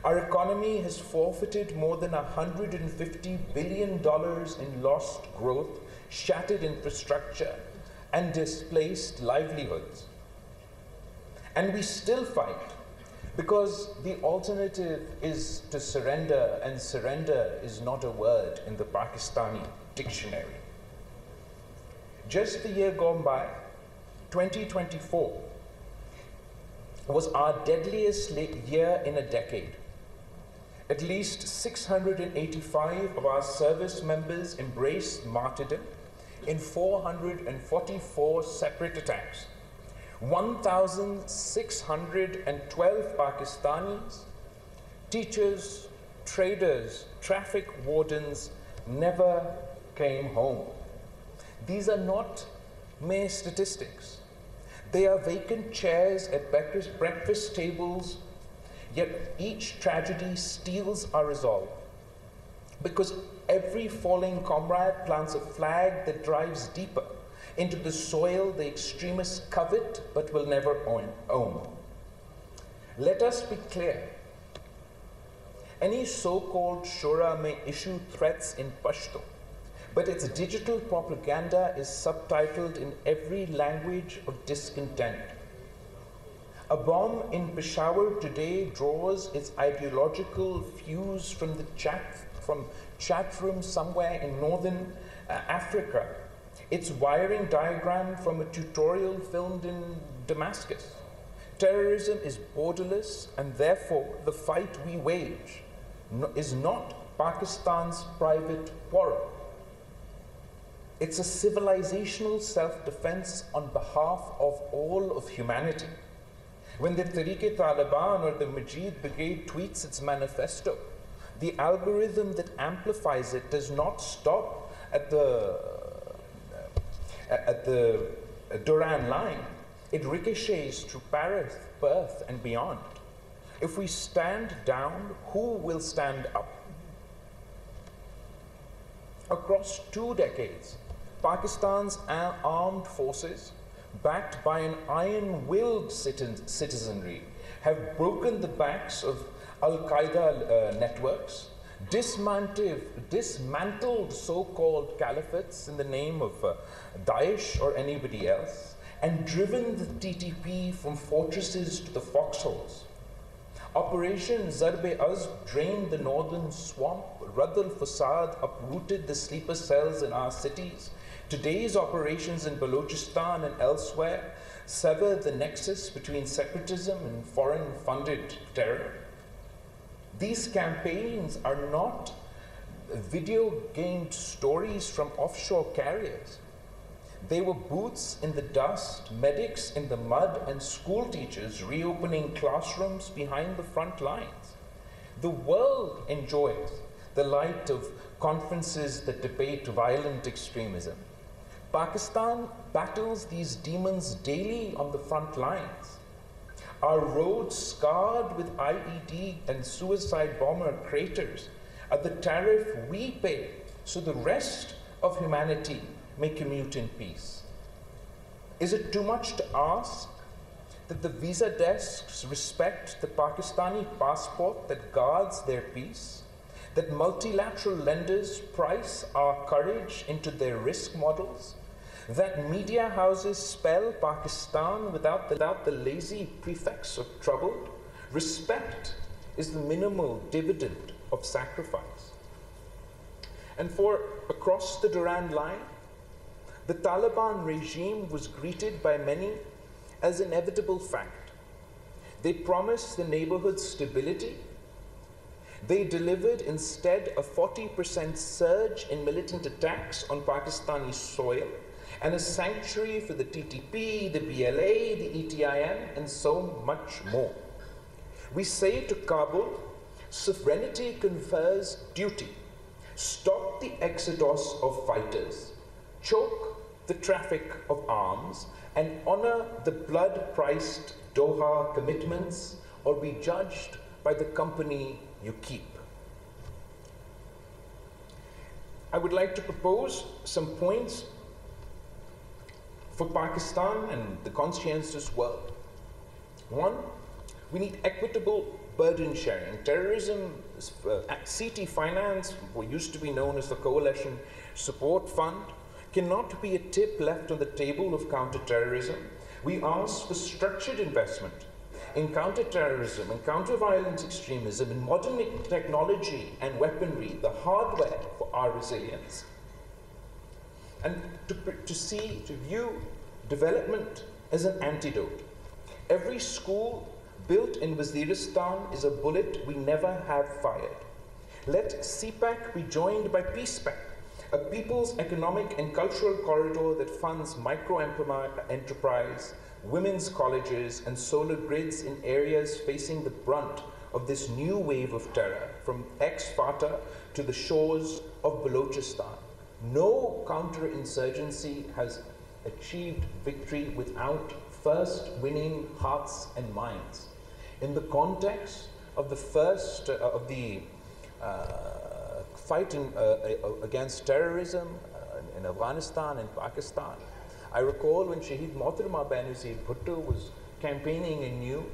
Our economy has forfeited more than $150 billion in lost growth, shattered infrastructure, and displaced livelihoods. And we still fight because the alternative is to surrender, and surrender is not a word in the Pakistani dictionary. Just the year gone by, 2024, was our deadliest year in a decade. At least 685 of our service members embraced martyrdom in 444 separate attacks. 1,612 Pakistanis, teachers, traders, traffic wardens never came home. These are not mere statistics. They are vacant chairs at breakfast tables, yet each tragedy steals our resolve. Because every falling comrade plants a flag that drives deeper into the soil the extremists covet but will never own. Let us be clear. Any so-called Shura may issue threats in Pashto, but its digital propaganda is subtitled in every language of discontent. A bomb in Peshawar today draws its ideological fuse from the chat room somewhere in northern Africa, its wiring diagram from a tutorial filmed in Damascus. Terrorism is borderless, and therefore the fight we wage is not Pakistan's private quarrel. It's a civilizational self-defense on behalf of all of humanity. When the Tehreek-e-Taliban or the Majid Brigade tweets its manifesto, the algorithm that amplifies it does not stop at the Duran line. It ricochets through Paris, Perth, and beyond. If we stand down, who will stand up? Across 2 decades, Pakistan's armed forces, backed by an iron-willed citizenry, have broken the backs of Al-Qaeda networks, dismantled so-called caliphates in the name of Daesh or anybody else, and driven the TTP from fortresses to the foxholes. Operation Zarb-e-Azb drained the northern swamp. Radd al-Fasad uprooted the sleeper cells in our cities. Today's operations in Balochistan and elsewhere sever the nexus between separatism and foreign-funded terror. These campaigns are not video-gamed stories from offshore carriers. They were boots in the dust, medics in the mud, and school teachers reopening classrooms behind the front lines. The world enjoys the light of conferences that debate violent extremism. Pakistan battles these demons daily on the front lines. Our roads scarred with IED and suicide bomber craters are the tariff we pay so the rest of humanity may commute in peace. Is it too much to ask that the visa desks respect the Pakistani passport that guards their peace? That multilateral lenders price our courage into their risk models? That media houses spell Pakistan without the lazy prefix of troubled? Respect is the minimal dividend of sacrifice. And for across the Durand line, the Taliban regime was greeted by many as inevitable fact. They promised the neighborhood stability. They delivered instead a 40% surge in militant attacks on Pakistani soil and a sanctuary for the TTP, the BLA, the ETIM, and so much more. We say to Kabul, sovereignty confers duty. Stop the exodus of fighters. Choke the traffic of arms and honor the blood-priced Doha commitments, or be judged by the company you keep. I would like to propose some points for Pakistan and the conscientious world. One, we need equitable burden sharing. Terrorism, CT Finance, what used to be known as the Coalition Support Fund, cannot be a tip left on the table of counter-terrorism. We ask for structured investment in counter-terrorism and counter-violence extremism, in modern technology and weaponry, the hardware for our resilience. And to view development as an antidote. Every school built in Waziristan is a bullet we never have fired. Let CPAC be joined by PeacePAC, a people's economic and cultural corridor that funds micro-enterprise, women's colleges, and solar grids in areas facing the brunt of this new wave of terror, from ex-Fata to the shores of Balochistan. No counterinsurgency has achieved victory without first winning hearts and minds. In the context of the fight against terrorism in Afghanistan and Pakistan, I recall when Shaheed Mohtarama Benazir Bhutto was campaigning anew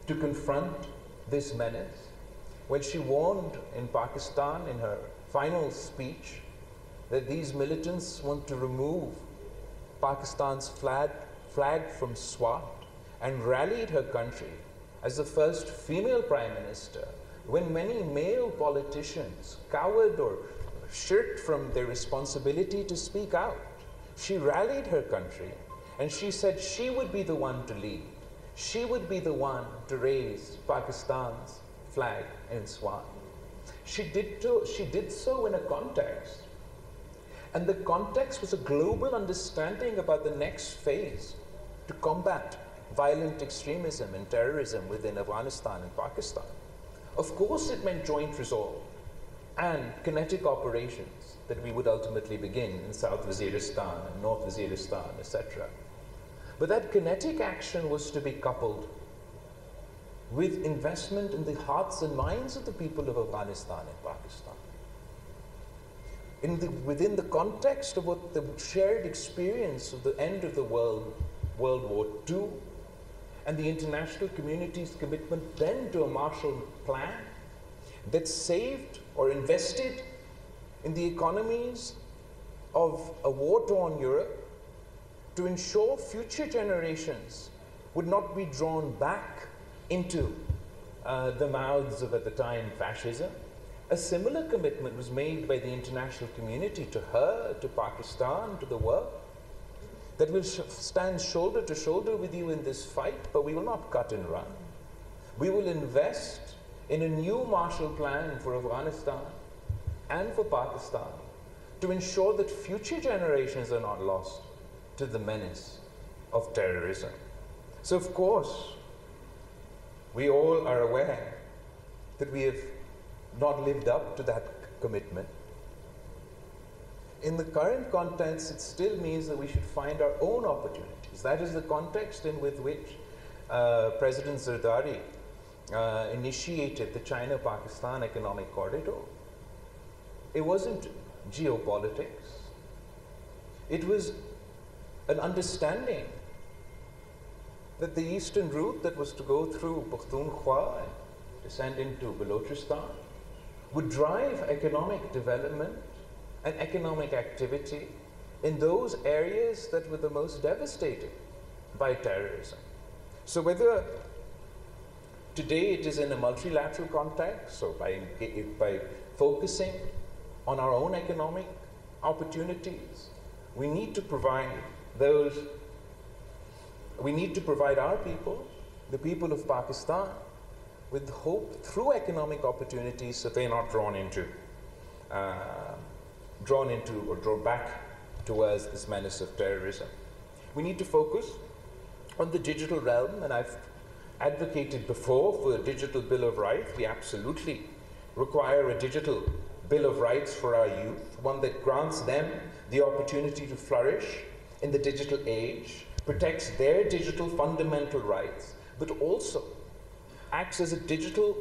to confront this menace, when she warned in Pakistan in her final speech that these militants want to remove Pakistan's flag from Swat, and rallied her country as the first female prime minister, when many male politicians cowered or shirked from their responsibility to speak out. She rallied her country, and she said she would be the one to lead. She would be the one to raise Pakistan's flag in Swat. She did so in a context, and the context was a global understanding about the next phase to combat violent extremism and terrorism within Afghanistan and Pakistan. Of course, it meant joint resolve and kinetic operations that we would ultimately begin in South Waziristan and North Waziristan, etc. But that kinetic action was to be coupled with investment in the hearts and minds of the people of Afghanistan and Pakistan. Within the context of what the shared experience of the end of the World War II, and the international community's commitment then to a Marshall Plan that saved or invested in the economies of a war-torn Europe to ensure future generations would not be drawn back into the mouths of, at the time, fascism. A similar commitment was made by the international community to her, to Pakistan, to the world, that will stand shoulder to shoulder with you in this fight, but we will not cut and run. We will invest in a new Marshall Plan for Afghanistan and for Pakistan to ensure that future generations are not lost to the menace of terrorism. So, of course, we all are aware that we have not lived up to that commitment. In the current context, it still means that we should find our own opportunities. That is the context in with which President Zardari initiated the China-Pakistan Economic Corridor. It wasn't geopolitics. It was an understanding that the eastern route that was to go through Pakhtunkhwa and descend into Balochistan would drive economic development and economic activity in those areas that were the most devastated by terrorism. So whether today it is in a multilateral context, so by focusing on our own economic opportunities, we need to provide our people, the people of Pakistan, with hope through economic opportunities so they're not drawn into or drawn back towards this menace of terrorism. We need to focus on the digital realm, and I've advocated before for a digital Bill of Rights. We absolutely require a digital Bill of Rights for our youth, one that grants them the opportunity to flourish in the digital age, protects their digital fundamental rights, but also acts as a digital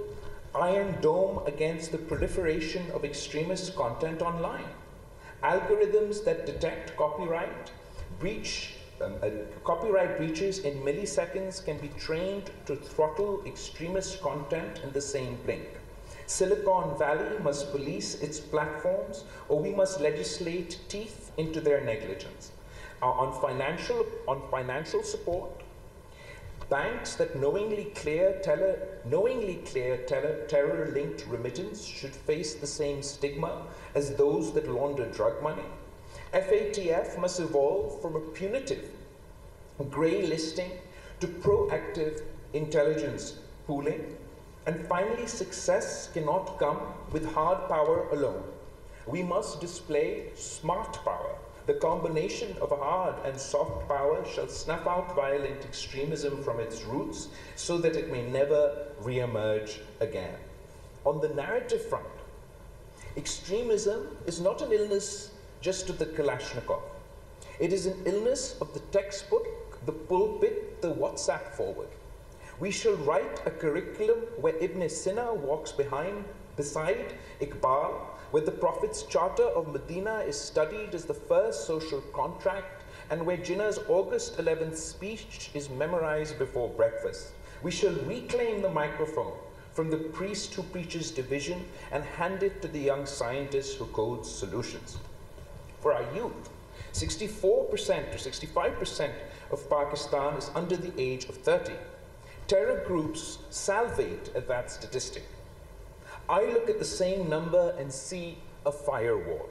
iron dome against the proliferation of extremist content online. Algorithms that detect copyright, breach Copyright breaches in milliseconds can be trained to throttle extremist content in the same blink. Silicon Valley must police its platforms, or we must legislate teeth into their negligence. On financial support, banks that knowingly clear terror-linked remittance should face the same stigma as those that launder drug money. FATF must evolve from a punitive grey listing to proactive intelligence pooling. And finally, success cannot come with hard power alone. We must display smart power. The combination of hard and soft power shall snuff out violent extremism from its roots so that it may never re-emerge again. On the narrative front, extremism is not an illness just of the Kalashnikov. It is an illness of the textbook, the pulpit, the WhatsApp forward. We shall write a curriculum where Ibn Sina walks beside Iqbal, where the Prophet's Charter of Medina is studied as the first social contract, and where Jinnah's August 11th speech is memorized before breakfast. We shall reclaim the microphone from the priest who preaches division and hand it to the young scientist who codes solutions. For our youth, 64% to 65% of Pakistan is under the age of 30. Terror groups salivate at that statistic. I look at the same number and see a firewall.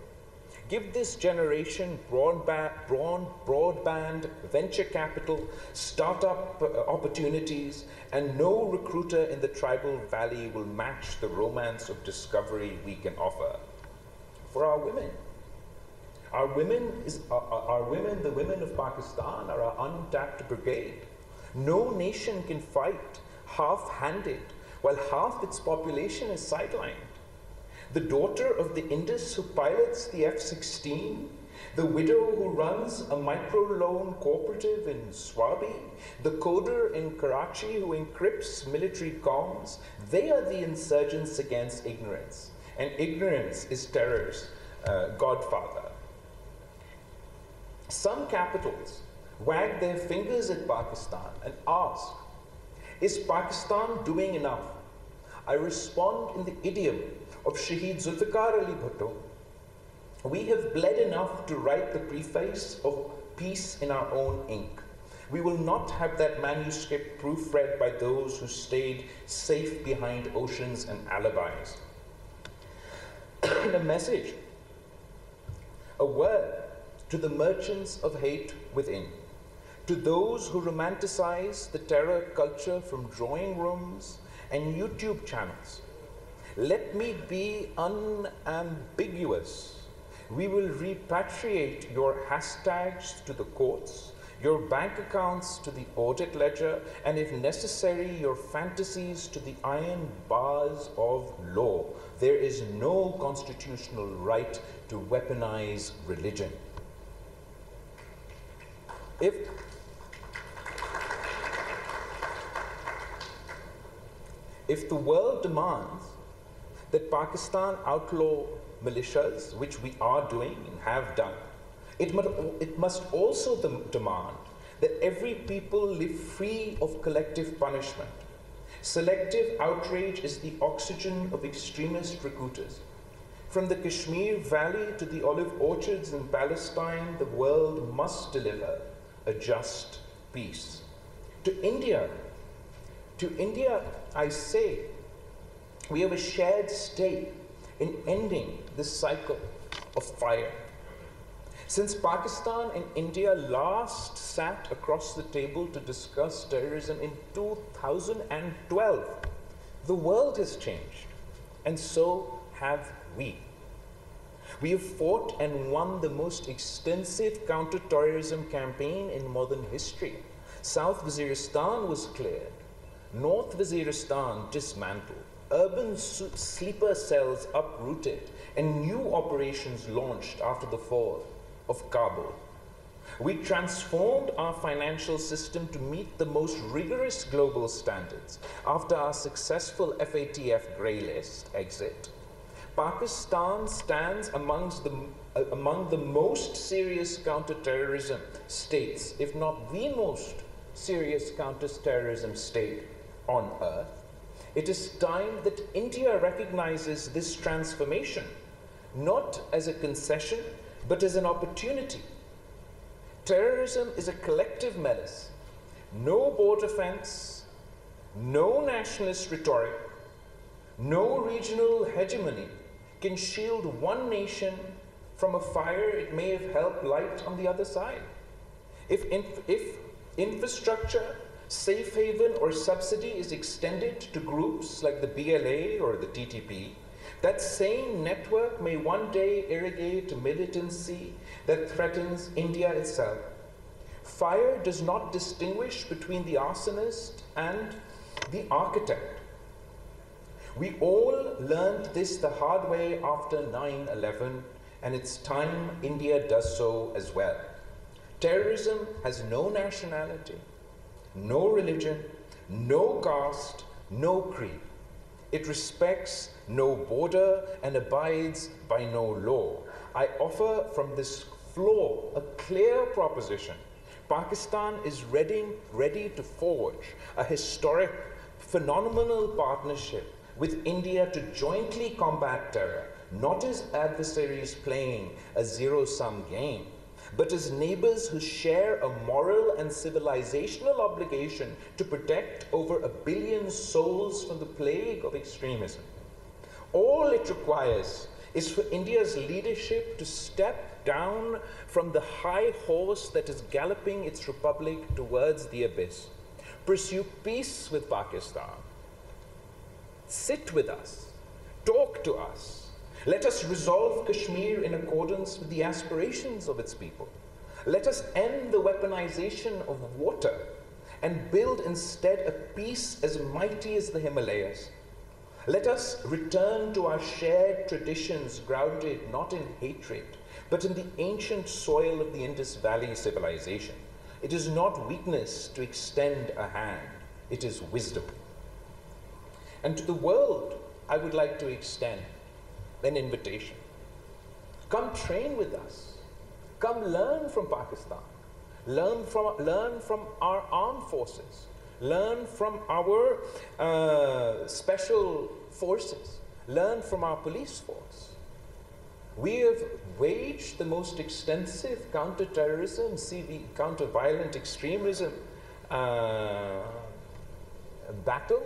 Give this generation broadband, venture capital, startup opportunities, and no recruiter in the tribal valley will match the romance of discovery we can offer. For our women, the women of Pakistan are our untapped brigade. No nation can fight half-handed while half its population is sidelined. The daughter of the Indus who pilots the F-16, the widow who runs a microloan cooperative in Swabi, the coder in Karachi who encrypts military comms, they are the insurgents against ignorance. And ignorance is terror's godfather. Some capitals wag their fingers at Pakistan and ask, is Pakistan doing enough? I respond in the idiom of Shaheed Zulfikar Ali Bhutto. We have bled enough to write the preface of peace in our own ink. We will not have that manuscript proofread by those who stayed safe behind oceans and alibis. And a message, a word to the merchants of hate within, to those who romanticize the terror culture from drawing rooms and YouTube channels. Let me be unambiguous. We will repatriate your hashtags to the courts, your bank accounts to the audit ledger, and if necessary, your fantasies to the iron bars of law. There is no constitutional right to weaponize religion. If the world demands that Pakistan outlaw militias, which we are doing and have done, it must also demand that every people live free of collective punishment. Selective outrage is the oxygen of extremist recruiters. From the Kashmir Valley to the olive orchards in Palestine, the world must deliver a just peace. To India, I say, we have a shared stake in ending this cycle of fire. Since Pakistan and India last sat across the table to discuss terrorism in 2012, the world has changed, and so have we. We have fought and won the most extensive counter-terrorism campaign in modern history. South Waziristan was cleared, North Waziristan dismantled, urban sleeper cells uprooted, and new operations launched after the fall of Kabul. We transformed our financial system to meet the most rigorous global standards after our successful FATF grey list exit. Pakistan stands among the most serious counterterrorism states, if not the most serious counterterrorism state on earth. It is time that India recognizes this transformation, not as a concession, but as an opportunity. Terrorism is a collective menace. No border fence, no nationalist rhetoric, no regional hegemony can shield one nation from a fire it may have helped light on the other side. If infrastructure, safe haven, or subsidy is extended to groups like the BLA or the TTP, that same network may one day irrigate militancy that threatens India itself. Fire does not distinguish between the arsonist and the architect. We all learned this the hard way after 9/11, and it's time India does so as well. Terrorism has no nationality, no religion, no caste, no creed. It respects no border and abides by no law. I offer from this floor a clear proposition. Pakistan is ready to forge a historic, phenomenal partnership with India to jointly combat terror, not as adversaries playing a zero-sum game, but as neighbors who share a moral and civilizational obligation to protect over 1 billion souls from the plague of extremism. All it requires is for India's leadership to step down from the high horse that is galloping its republic towards the abyss. Pursue peace with Pakistan. Sit with us. Talk to us. Let us resolve Kashmir in accordance with the aspirations of its people. Let us end the weaponization of water and build instead a peace as mighty as the Himalayas. Let us return to our shared traditions grounded not in hatred, but in the ancient soil of the Indus Valley civilization. It is not weakness to extend a hand, it is wisdom. And to the world, I would like to extend an invitation. Come train with us. Come learn from Pakistan. Learn from our armed forces. Learn from our special forces. Learn from our police force. We have waged the most extensive counter-terrorism, counter-violent extremism battle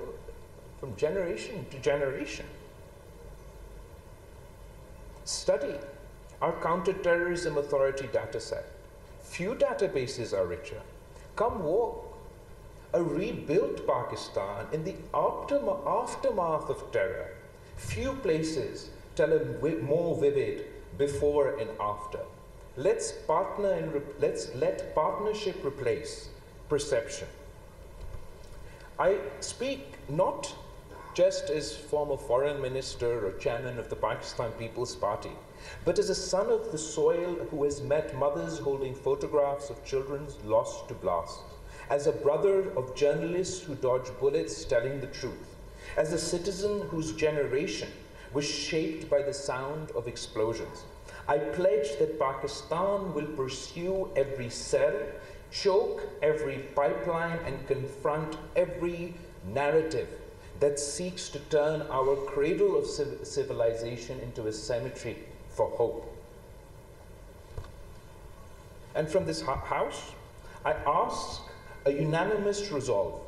from generation to generation. Study our counter-terrorism authority dataset. Few databases are richer. Come walk a rebuilt Pakistan in the aftermath of terror. Few places tell a more vivid before and after. Let's let partnership replace perception. I speak not just as former foreign minister or chairman of the Pakistan People's Party, but as a son of the soil who has met mothers holding photographs of children lost to blast, as a brother of journalists who dodge bullets telling the truth, as a citizen whose generation was shaped by the sound of explosions. I pledge that Pakistan will pursue every cell, choke every pipeline, and confront every narrative that seeks to turn our cradle of civilization into a cemetery for hope. And from this house, I ask a unanimous resolve.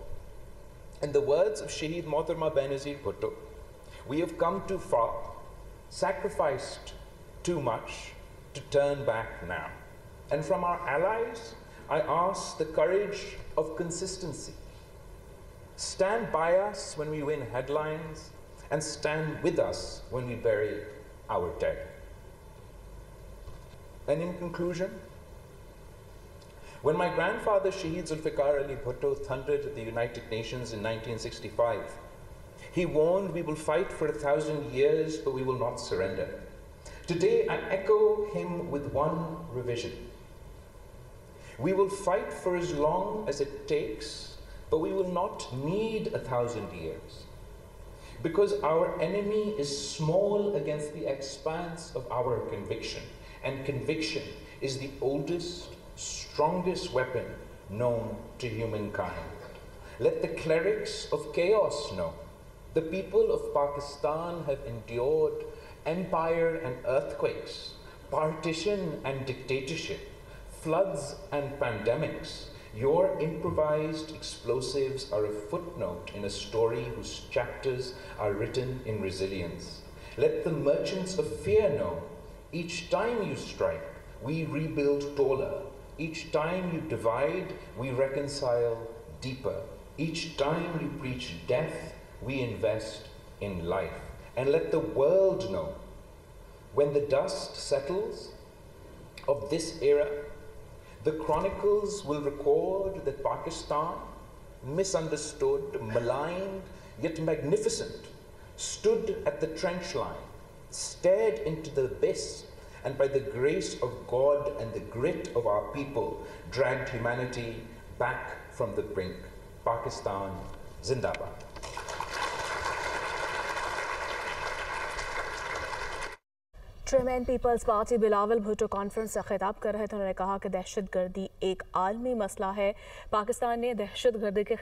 In the words of Shaheed Mohtarma Benazir Bhutto, we have come too far, sacrificed too much to turn back now. And from our allies, I ask the courage of consistency. Stand by us when we win headlines, and stand with us when we bury our dead. And in conclusion, when my grandfather Shaheed Zulfikar Ali Bhutto thundered at the United Nations in 1965, he warned, "We will fight for 1,000 years, but we will not surrender." Today, I echo him with one revision. We will fight for as long as it takes, but we will not need 1,000 years. because our enemy is small against the expanse of our conviction, and conviction is the oldest, strongest weapon known to humankind. Let the clerics of chaos know. The people of Pakistan have endured empire and earthquakes, partition and dictatorship, floods and pandemics. Your improvised explosives are a footnote in a story whose chapters are written in resilience. Let the merchants of fear know, each time you strike, we rebuild taller. Each time you divide, we reconcile deeper. Each time you preach death, we invest in life. And let the world know, when the dust settles of this era, the chronicles will record that Pakistan, misunderstood, maligned, yet magnificent, stood at the trench line, stared into the abyss, and by the grace of God and the grit of our people, dragged humanity back from the brink. Pakistan, Zindabad. Chairman Peoples Party Bilawal Bhutto conference से खिताब कर रहे थे। उन्होंने कहा कि दहशतगर्दी एक आलमी मसला है। पाकिस्तान ने दहशतगर्दी के